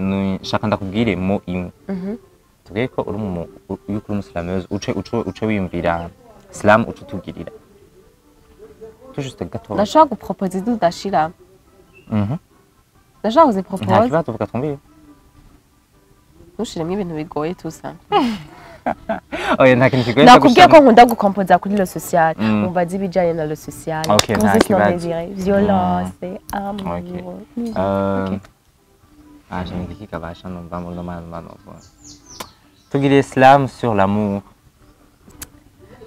nshaka ndakubwire mo imwe tubwiye ko uri yuko umuslameuse uce wiyumvira slam uce tugirira juste gato ndashaka guproposer dudashira Déjà, vous avez proposé. Nta kibazo vuga twumviye. Ushiremo ibintu bigoye tusa. Oya nta kintu kigoye. Nakubwiye ko nkunda gukompoza kuri le social. Umva zibijanye na le social. Okay, nta kibazo. Violence, amour. Okay. Je me dis qu'il va chanter un peu de Tu dirais slam sur l'amour.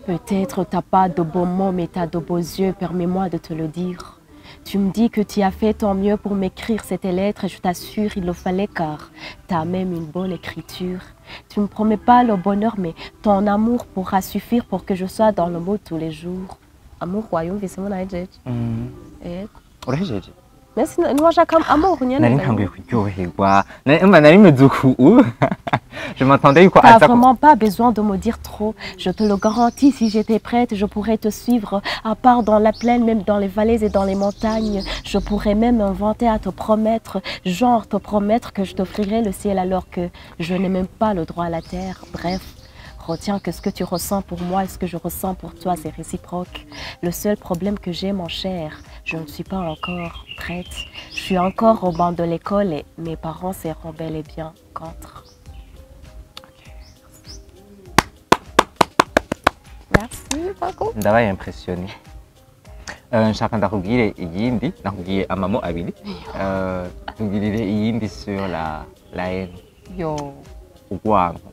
Peut-être t'as pas de beaux mots, mais t'as de beaux yeux. Permets-moi de te le dire. Tu me dis que tu as fait ton mieux pour m'écrire cette lettre et je t'assure il le fallait car tu as même une bonne écriture. Tu ne me promets pas le bonheur mais ton amour pourra suffire pour que je sois dans le mot tous les jours. Amour royaume c'est mon aïdjet. Mais sinon moi j'ai comme amour rien. Je m'attendais quoi à ça. T'as vraiment pas besoin de me dire trop. Je te le garantis, si j'étais prête, je pourrais te suivre. À part dans la plaine, même dans les vallées et dans les montagnes. Je pourrais même inventer à te promettre. Genre te promettre que je t'offrirais le ciel alors que je n'ai même pas le droit à la terre. Bref, retiens que ce que tu ressens pour moi et ce que je ressens pour toi, c'est réciproque. Le seul problème que j'ai, mon cher, je ne suis pas encore prête. Je suis encore au banc de l'école et mes parents seront bel et bien contre. Merci beaucoup. Ndabaye impressionné. Nshaka ndakubwire iyindi nakubwiye amamo abiri. Tubwirire iyindi sur la haine. Yo. Ugwanko.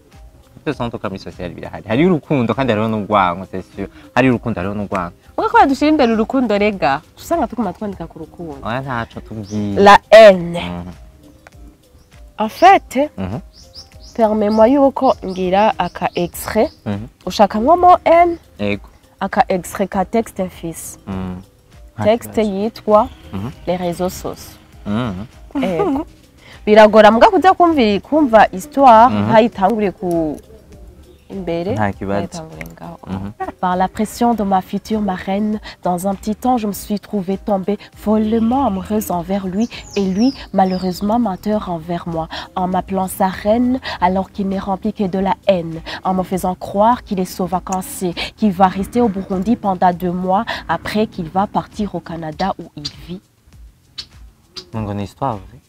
Tout ça ntoka muri social birahari. Hari urukundo kandi hariho n'ugwanko, c'est sûr. Hari urukundo hariho n'ugwanko. Uko kwa dushira imbere urukundo rega. Usanga tukuma twandika ku rukundo. Oya ntaco tubwire. La haine. En fait, permets-moi yuko ngira aka extrait. Ushaka mo n aka extrait ka texte fils. Texte yitwa les réseaux sociaux. Biragora mbwa kuza kumva histoire hayitanguriye imbere Nta kibazo. yatangure ngaho. Par la pression de ma future marraine, dans un petit temps, je me suis trouvée tombée follement amoureuse envers lui et lui, malheureusement, menteur envers moi, en m'appelant sa reine alors qu'il n'est rempli que de la haine, en me faisant croire qu'il est sauvacancier, qu'il va rester au Burundi pendant 2 mois après qu'il va partir au Canada où il vit. ngo ni histoire vrai?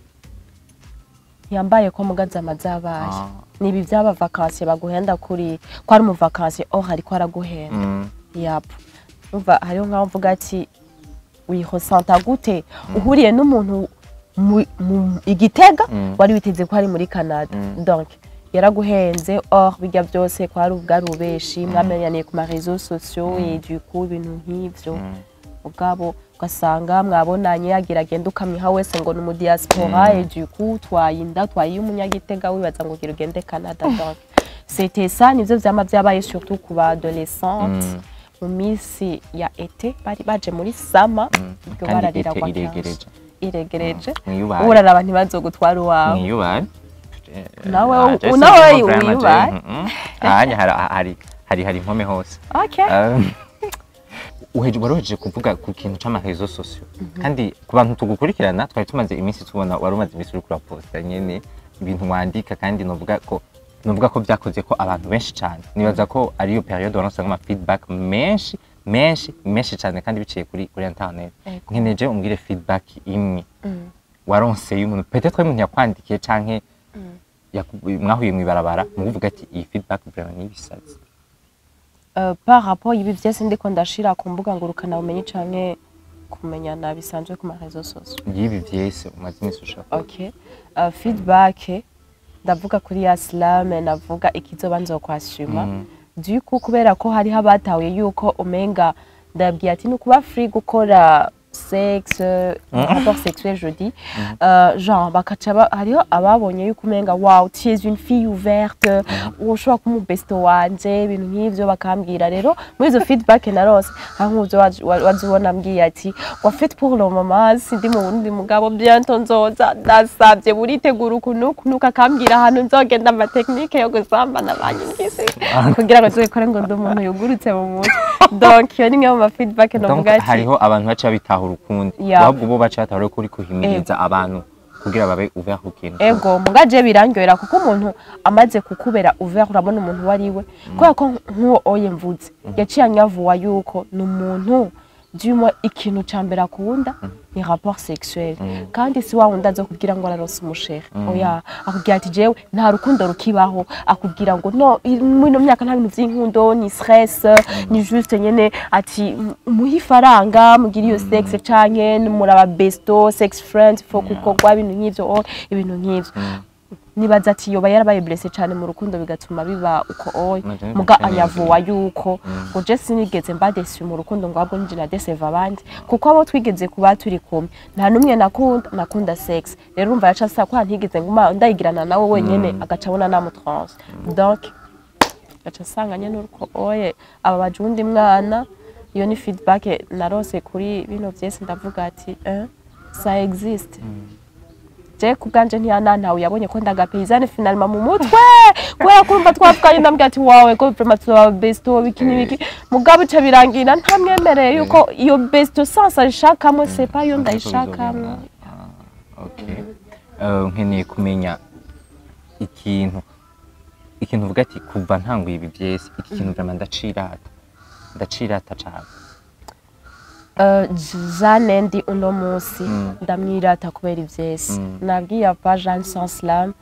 Yambaye ko mugaza amazabaye. Ah. Nibi byaba vacances baguhenda kuri ko ari mu vacances hariko araguhenda. Yap. Umva hariho nkaho mvuga ati wihosanta gute uhuriye n'umuntu igitega wari witeze ko ari muri Canada. Donc yaraguhenze bijya byose ko ari ubwarubeshi mwamenyaniye ku ma réseaux sociaux et du coup ibintu nk'ivyo ubwabo ugasanga mwabonanye yagira agenda ukamwiha wese ngo ni mu diaspora et du coup twayinda umunyagitega wibaza ngo gira ugende Canada. Donc c'était ça nivyo vyama byabaye surtout ku ba adolescentes mu minsi ya été bari baje muri sama ibyo bararira kwa iregereje uraraba ntibazogutwara uwawe mwiyubare nawe wiyubare hari impome hose. Okay. Waroheje kuvuga ku kintu c'amarezo sociaux kandi ku bantu tugukurikirana twari tumaze iminsi tubona wari umaze iminsi uri kuraposta nyene ibintu wandika kandi novuga ko byakoze ko abantu benshi cyane nibaza ko ari yo periode waronse ama feedback menshi cyane kandi biciye kuri internet. Nkeneje umbwire feedback imwe waronse y'umuntu peut-être umuntu yakwandikiye canke mwahuye mwibarabara muvuga ati iyi feedback vraiment ni bisazi. Par rapport ibi byese ndiko ndashira ku mbuga ngurukana umenye canke kumenyana bisanzwe ku ma réseaux sociaux. Yibi byese umaze iminsi ushaka. Okay. Feedback ndavuga kuri ya slam navuga ikizoba nzokwashima. Du coup kubera ko hari habatawe yuko umenga ndabwiye ati nukuba free gukora sexe rapport sexuel je dis genre bakaca hariho ababonye yuko umenga wow tu es une fille ouverte ushobora kumu besto wanje ibintu nk'ivyo bakambwira rero muri izo feedback narose nkuzo wazubona mbwiye ati wa fait pour le moment sindi mu Burundi mugabo bientôt nzoza ndasavye buritegura ukuntu akambwira ahantu nzogenda ama technique yo gusambana banyingise kugira ngo nzokore ngo ndi umuntu yugurutse mu mutwe. Donc yo nimwe mu feedback novuga ati hariho abantu baca bitaho urukundi ahubwo bo baca batahura ko uri kuhimiriza abantu kugira babe ouvert ku kintu. Ego mugaje birangyohera kuko umuntu amaze kukubera ouvert urabona umuntu wariwe kubera ko nkuwo oye mvuze yaciye anyavuwa yuko ni umuntu dimo ikintu cambera akunda ni rapport sexuel kandi si wawundi azo kugira ngo ararose umushere oya akubwira ati jewe nta rukundo rukibaho akubwira ngo no muri no myaka nta bintu vy'inkundo ni stress ni juste nyene ati umuha ifaranga mugira iyo sex canke muraba besto sex friend fo kukorwa ibintu nk'ivyo ibintu nk'ivyo nibaza ati yoba yarabaye blessé cyane mu rukundo bigatuma biba uko muga anyavuwa yuko ngo je sinigeze mbadesi mu rukundo ngo ahubwo njye na deseva abandi kuko abo twigeze kuba turi kumwe nta numwe nakunda sex rero urumva yaca sa kwa ntigeze nguma ndayigirana nawe wenyene agacabona namutrans donc gaca sanganye n'uko aba bajundi mwana iyo ni feedback narose kuri bino byese ndavuga ati ça existe. Je kubganje ntiyanantawe yabonye ko ndagapeyizane finalement mu mutwe kubera kumva twapfanye ndambye ati wawe ko vraiment tuba besto biki mugabo cyo birangira ntamwemereye yuko iyo besto sansa rishakamo c'est pas yo ndayishakamo. Okay. Nkeneye kumenya ikintu uvuga ati kuva ntanguye ibi byese iki kintu vraiment ndacirata cyane. Jane ndi uno munsi ndamwirata kubera ivyese nabwiye apa Jeanne sans slam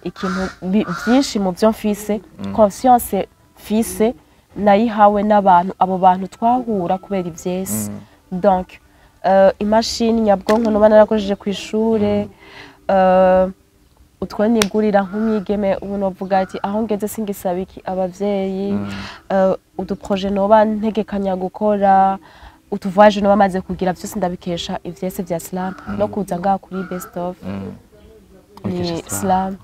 ikintu byinshi mu byo mfise conscience mfise nayihawe n'abantu abo bantu twahura kubera ivyese. Donc imashini nyabwonko no banarakojeje ku ishure utwo nigurira nk'umwigeme ubu novuga ati aho ngeze singisaba iki abavyeyi udu projet noba ntegekanya gukora utuvoyage no bamaze kugira byose ndabikesha ivyese vya slam no kuza ngaha kuri best of ni slam.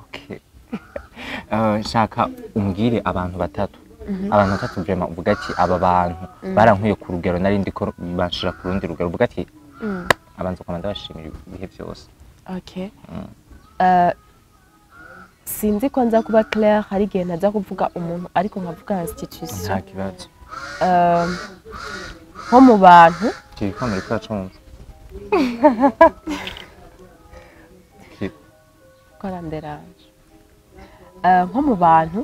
Shaka umbwire abantu batatu vraiment uvuga ati aba bantu barankuye ku rugero nari ndiko bashira ku rundi rugero uvuga ati abanza komanda bashimira ibihe byose. Okay. sinzi ko nza kuba clair hari igihe ntaza kuvuga umuntu ariko nkavuga institution nta kibazo nko mu bantu kibikomere twacumva koranderanje nko mu bantu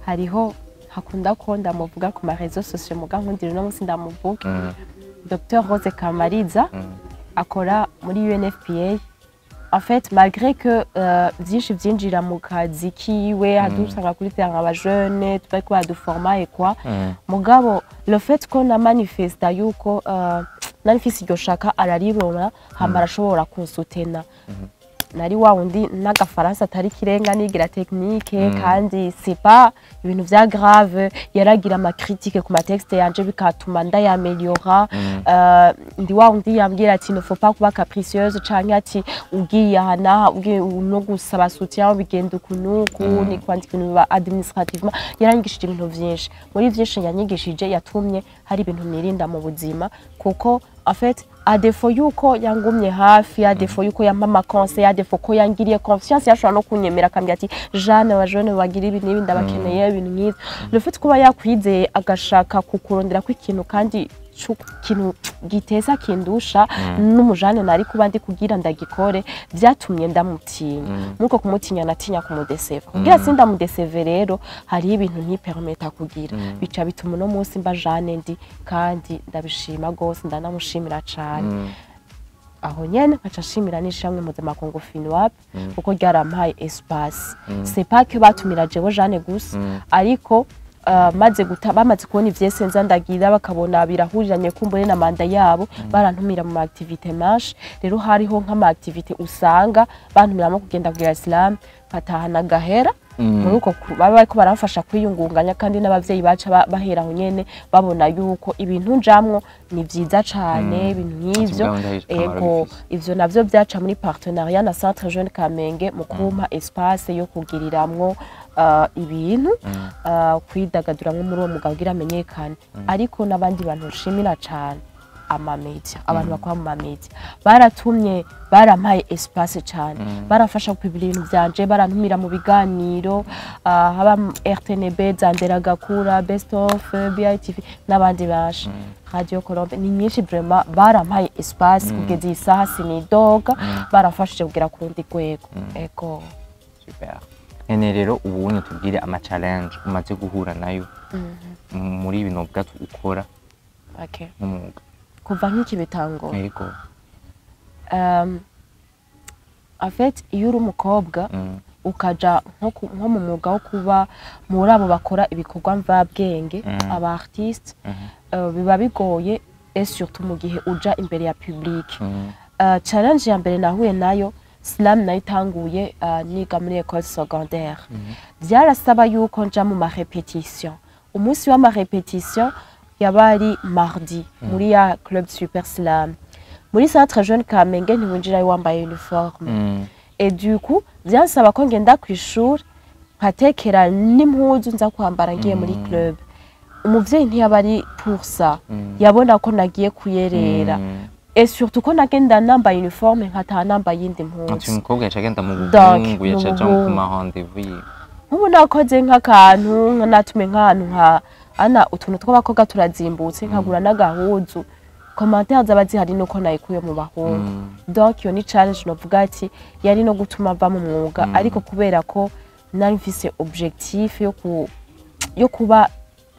hariho hakunda ko ndamuvuga ku ma réseaux sociaux muga nkundira no musi ndamuvuga Dr Rose Kamariza akora muri UNFPA. En fait, malgré que byinshi byinjira mu kazi kiwe hadusanga kuri terrain aba jeune tuba ko aduforma et quoi mugabo le fait ko na manifesta yuko narifisi iryo shaka araribona hama arashobora kunsutena nari wa wundi n'agafaransa atari kirenga nigira technique kandi c'est pas ibintu vya grave yaragira ama critique ku ma texte yanje bikatuma ndayameliora ndi wa wundi yambwira ati ne faut pas kuba capricieuse canke ati ugiye hana ugiye no gusaba soutien bigenda kunuku ni kwandika ibintu administrativement yarangishije ibintu vyinshi muri vyinshi yanyigishije yatumye hari ibintu nirinda mu buzima kuko en fait à défaut yuko yangumye hafi à défaut yuko yamama conseil à défaut ko yangiriye confiance yashobora no kunyemera akambya ati Jeanne wa jeune bagira ibi nibi ndabakeneye ibintu nk'izo le fait kuba yakwizeye agashaka kukurondera ko ikintu kandi kintu giteza kindusha n'umujane nari kuba ndi kugira ndagikore byatumye ndamutinya nuko kumutinya natinya kumudeseva kugira sinda mudeseve rero hari ibintu ntipermeta kugira bica bituma no munsi mba Jeanne ndi kandi ndabishima gose ndanamushimira cyane aho nyene nkaca shimira n'ishamwe mpuzamakungu FINWAP kuko ryarampaye espace c'est pas que batumira jewe Jeanne gusa ariko bamaze kubona ivyese nza ndagira bakabona birahuriranye kumbure na manda yabo barantumira mu activité manche rero hariho nk'ama activité usanga bantumiramo kugenda kugira Islam patahana gahera nuko baba bariko baramfasha kwiyungunganya kandi n'abavyeyi baca bahera aho nyene babona yuko ibintu njamwo ni vyiza cane ibintu nk'ivyo ego ivyo navyo byaca muri partenariat na Centre Jeune Kamenge mu kumpa espace yo kugiriramwo ibintu kwidagaduramwo muri uwo mugabo ugira amenyekane ariko n'abandi bantu nshimira cane amamedia abantu bakora mu mamedia baratumye barampaye espace cyane barafasha kupibira ibintu byanje barantumira mu biganiro haba RTNB Zandera Gakura Best of BITV n'abandi baje Radio Colombe ni nyinshi vraiment barampaye espace kugeza isaha sinidoga barafashije kugira ku rundi rwego ego super ene rero ubu tubwire ama challenge umaze guhura nayo muri bino bwatu ukora okay kuva nk'iki bitango yego en fait iyo uri umukobwa ukaja nko mu mwuga wo kuba muri abo bakora ibikorwa mvabwenge aba artiste biba bigoye et surtout mu gihe uja imbere ya public challenge ya mbere nahuye nayo slam nayitanguye niga muri école secondaire byarasaba yuko nja mu ma répétition umunsi wa ma répétition yabari mardi muri ya club super slam muri Centre Jeune Kamenge ntiwinjira wambaye uniforme et du coup byansaba ko ngenda ku ishuri nkatekera n'impuzu nza kwambara ngiye muri club umuvyeyi ntiyabari pour ça yabona ko nagiye kuyerera et surtout ko nagenda nambaye uniforme nkataha nambaye indi mpuzu ati umukobwa yacagenda mu buhungu yacaja ku ma rendez-vous ubu nakoze nk'akantu natume nk'ahantu nka ana utuntu tw'abakobwa turazimbutse nkagura n'agahuzu commentaire z'abazihari nuko nayikuye mu bahungu donc yo ni challenge novuga ati yari no gutuma ava mu mwuga ariko kubera ko nari mfise objectif yo kuba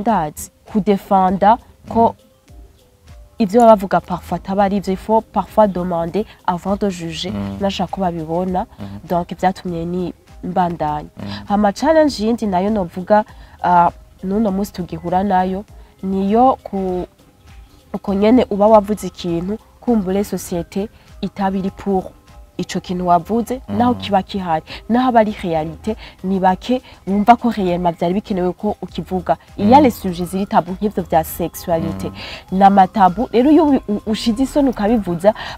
ndazi kudefenda ko ivyo bavuga parfois tabari ivyo il faut parfois demander avant de juger nashaka ko babibona donc byatumye ni mbandanya hama challenge yindi nayo novuga nuno musi tugihura nayo niyo uko nyene uba wavuze ikintu kumbure societe itabiri pour ico kintu wavuze naho kiba kihari naho bari realite ni bake wumva ko réellement byari bikenewe ko ukivuga il y a les sujets ziri tabu nk'ivyo vya sexualité na matabu rero iyo ushize isoni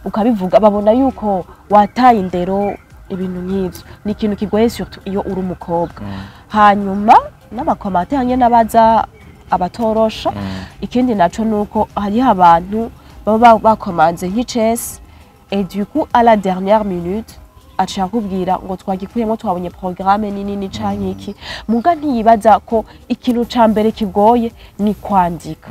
ukabivuga babona yuko wataye indero ibintu nk'ivyo ni ikintu kigoye surtout iyo uri umukobwa hanyuma n'abakomate nyene nabaza abatorosha ikindi naco nuko hari abantu baba bakomanze nk'icese et du coup à la dernière minute aciye akubwira ngo twagikuyemo twabonye programme nini canke iki muga ntiyibaza ko ikintu ca mbere kigoye ni kwandika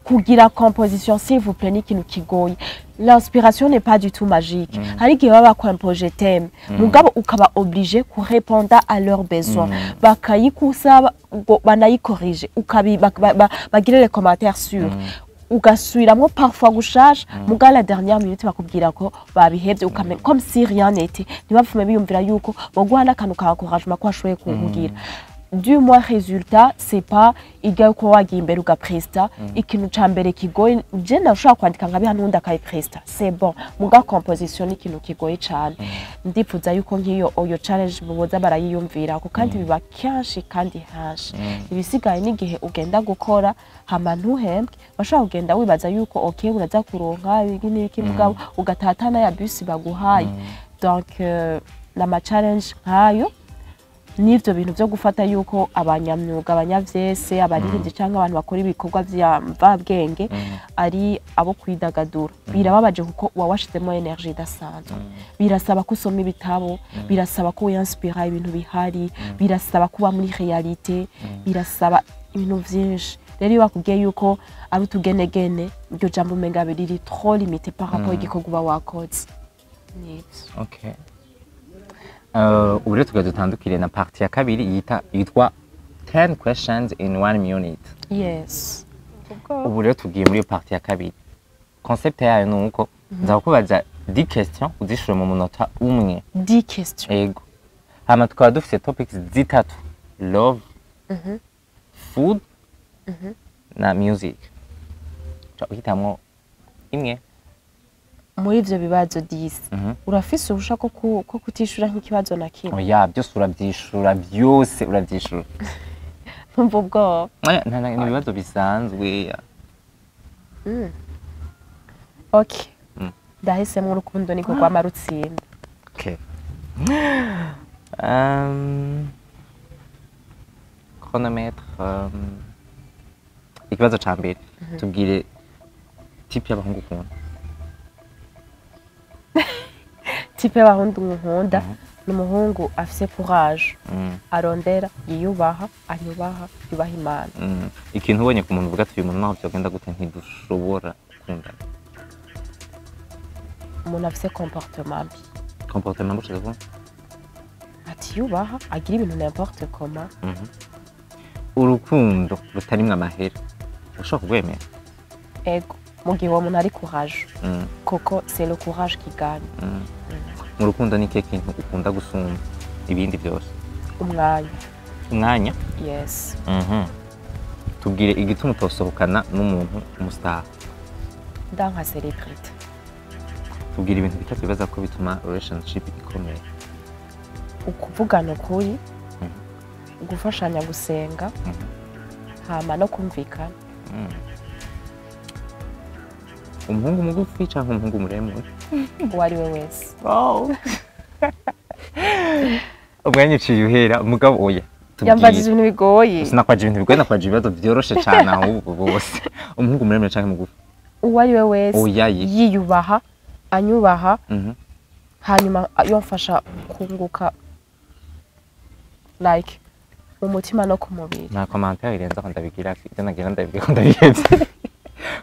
kugira composition s'il vous plaît ni ikintu kigoye. L'inspiration n'est pas du tout magique. Hari igihe baba bakwimpoje thème mugabo ukaba obligé ku répondre à leurs besoins bakayikusaba banayikorije bagire les commentaires sur ugasubiramwo parfois gushasha muga la dernière minute bakubwira ko babihevye ukamenya comme si rien n'était ntibapfume biyumvira yuko boguhana akantu ka encouragement ko ashoboye kukugira. Du moins résultat c'est pas iga ko wagiye imbere ugapresta ikintu ca mbere kigoye je ndashaka kwandika nkabi hano ndakaye presta c'est bon muga composition ikintu kigoye cyane ndipfuza yuko nkiyo oyo challenge muboza barayiyumvira ko kandi biba kenshi kandi hashi ibisigaye n'igihe ugenda gukora hama ntuhembwe bashaka kugenda wibaza yuko okay uraza kuronka iki mugabo ugatatana ya bus baguhaye donc la challenge nkayo nivyo bintu byo gufata yuko abanyamyuga abanyavyese abaririmbyi cyangwa abantu bakora ibikorwa vya mvabwenge ari abo kwidagadura birababaje kuko wawashizemo energy dasanzwe birasaba kusoma ibitabo birasaba ko inspira ibintu bihari birasaba kuba muri realite birasaba ibintu vyinshi rero iyo bakubwiye yuko ari utugenegene iryo jambo umenga biri trop limité par rapport igikorwa uba wakoze nivyo. Okay. Ubu rero tukaba dutandukire na partie ya kabiri yitwa 10 questions in 1 minute. Yes. Ubu rero tugiye muri partie ya kabiri. Concept yayo ni uko nzakubaza 10 questions uzishure mu munota umwe. 10 questions. Ego. Hama tukaba dufite topics zitatu: love, food, na music. Uhitamwo imwe muri ivyo bibazo 10 urafise ubushaka ko kutishura nk'ikibazo na kimwe. Oya byose urabyishura byose urabyishura. Mumva ubwo nta ibibazo bisanzwe. Okay. Ndahisemo urukundo niko kwama rutsinda. Okay. Chronomètre ikibazo ca mbere tubwire type y'abahungu ukunda. Type y'abahungu nkunda n'umuhungu afise courage arondera yiyubaha anyubaha yubaha Imana. Ikintu ubonye ku muntu uvuga ati uyu muntu naho byagenda gute ntidushobora gukundana. Umuntu afise comportement mbi. Comportement mbi ushaka ati yubaha agira ibintu n'importe comment. Urukundo rutarimwe amahera ushaka kugwemera. Ego mu gihe uwo muntu ari courage koko c'est le courage qui gagne. Mu rukundo ni ke kintu ukunda gusumba ibindi byose? Umwanya. Yes. Tubwire igituma utosohokana n'umuntu umustar. Ndanka celebrity. Tubwire ibintu bitatu bibaza ko bituma relationship ikomeye. Ukuvugana ukuri, gufashanya gusenga, hama no kumvikana. Umuhungu mugufi cyangwa umuhungu muremure? Uwo ari we wese. Ubwanyu uciye uhera umugabo oya. Yambaje ibintu bigoye. Sinakwaje ibintu bigoye nakwaje ibibazo byoroshe cyane ahubwo bose. Umuhungu muremure cyangwa mugufi? Uwo ari we wese yiyubaha anyubaha hanyuma yomfasha kunguka like mu mutima no ku mubiri. Nta commentaire irenza ko ndabigira ibyo nagira ndabibwiye ko ndabihebye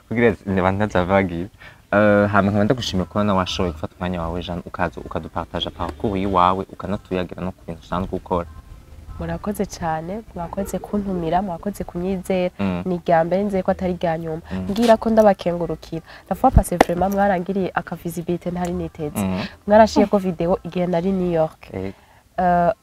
kugira abantu ntazavagira. Hama nkaba ndagushimiye ko nawe washoboye gufata umwanya wawe Jeanne ukaza ukadupartager parcours yiwawe ukanatuyagira no ku bintu usanzwe ukora. Murakoze cyane, mwakoze kuntumira, mwakoze kunyizera. Ni ryambere nzeye ko atari ryanyuma. Ngira ko ndabakengurukira. Dafa passe vraiment mwarangiriye aka visibilité ntari niteze. Mwarashiye ko video igihe nari New York.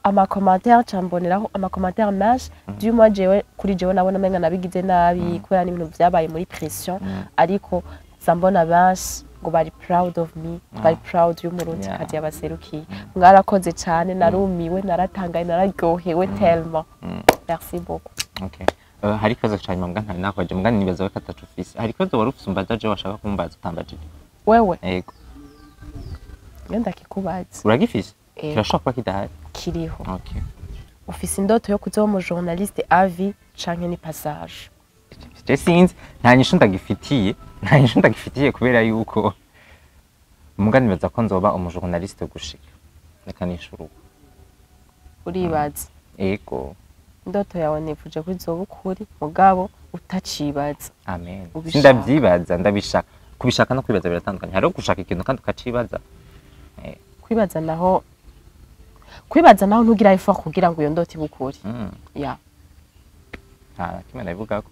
Ama commentaire cyamboneraho ama commentaire menshi du mois jewe kuri jewe nabona menga nabigize nabi kubera n'ibintu byabaye muri pression ariko zambona benshi ngo bari proud of me, bari proud y'umurundi kati yabaserukiye. Mwarakoze cyane, narumiwe, naratangaye, nararyohewe tellement. Merci beaucoup. Okay. Hari kaza cyane mbwa ntari nakwaje mbwa nibaza ko atacufise. Hari kaza wari ufise umbaza je washaka kumbaza utambaje. Wewe? Yego. Ngenda kikubaza. Uragifise? Kirashobora kuba kidahari. Kiriho. Okay. Ufise indoto yo kuzoba mu journaliste à vie canke ni passage? Je sinzi nta nyishu ndagifitiye kubera yuko mbwa nibaza ko nzoba umujournaliste gushika. reka nishuru uribaza ego indoto yawe nifuje ko izoba ukuri mugabo utacibaza amen Ubishaka. ndabyibaza ndabishaka kubishaka no kwibaza biratandukanye hariho gushaka ikintu kandi ukacibaza kwibaza naho ntugira effort kugira ngo iyo ndoto ibe ukuri ya kimwe ndabivuga ko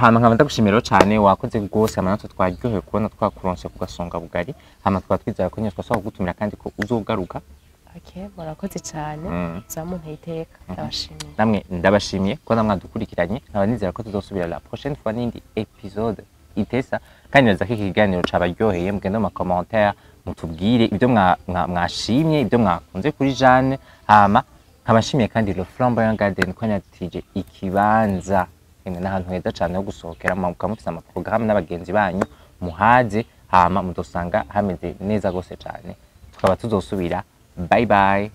hama nkaba ndagushimira cyane wakoze rwose amanota twaryohewe kubona twakuronse ku gasonga bugari hama twaba twizera ko nyine twasaba kugutumira kandi ko uzogaruka okay murakoze cyane zamunteye iteka ndabashimiye namwe ndabashimiye ko namwadukurikiranye nkaba nizera ko tuzosubira la prochaine fois n'indi episode itesa kandi naza ko iki kiganiro cabaryoheye mugende mu commentaire mutubwire ibyo mwashimye ibyo mwakunze kuri Jeanne hama nkabashimiye kandi Le Flamboyant Garden ko yatije ikibanza n'ahantu heza cyane ho gusohokera mukamufisa ama programme n'abagenzi banyu muhaze hama mudosanga hameze neza gose cyane tukaba tuzosubira bye bye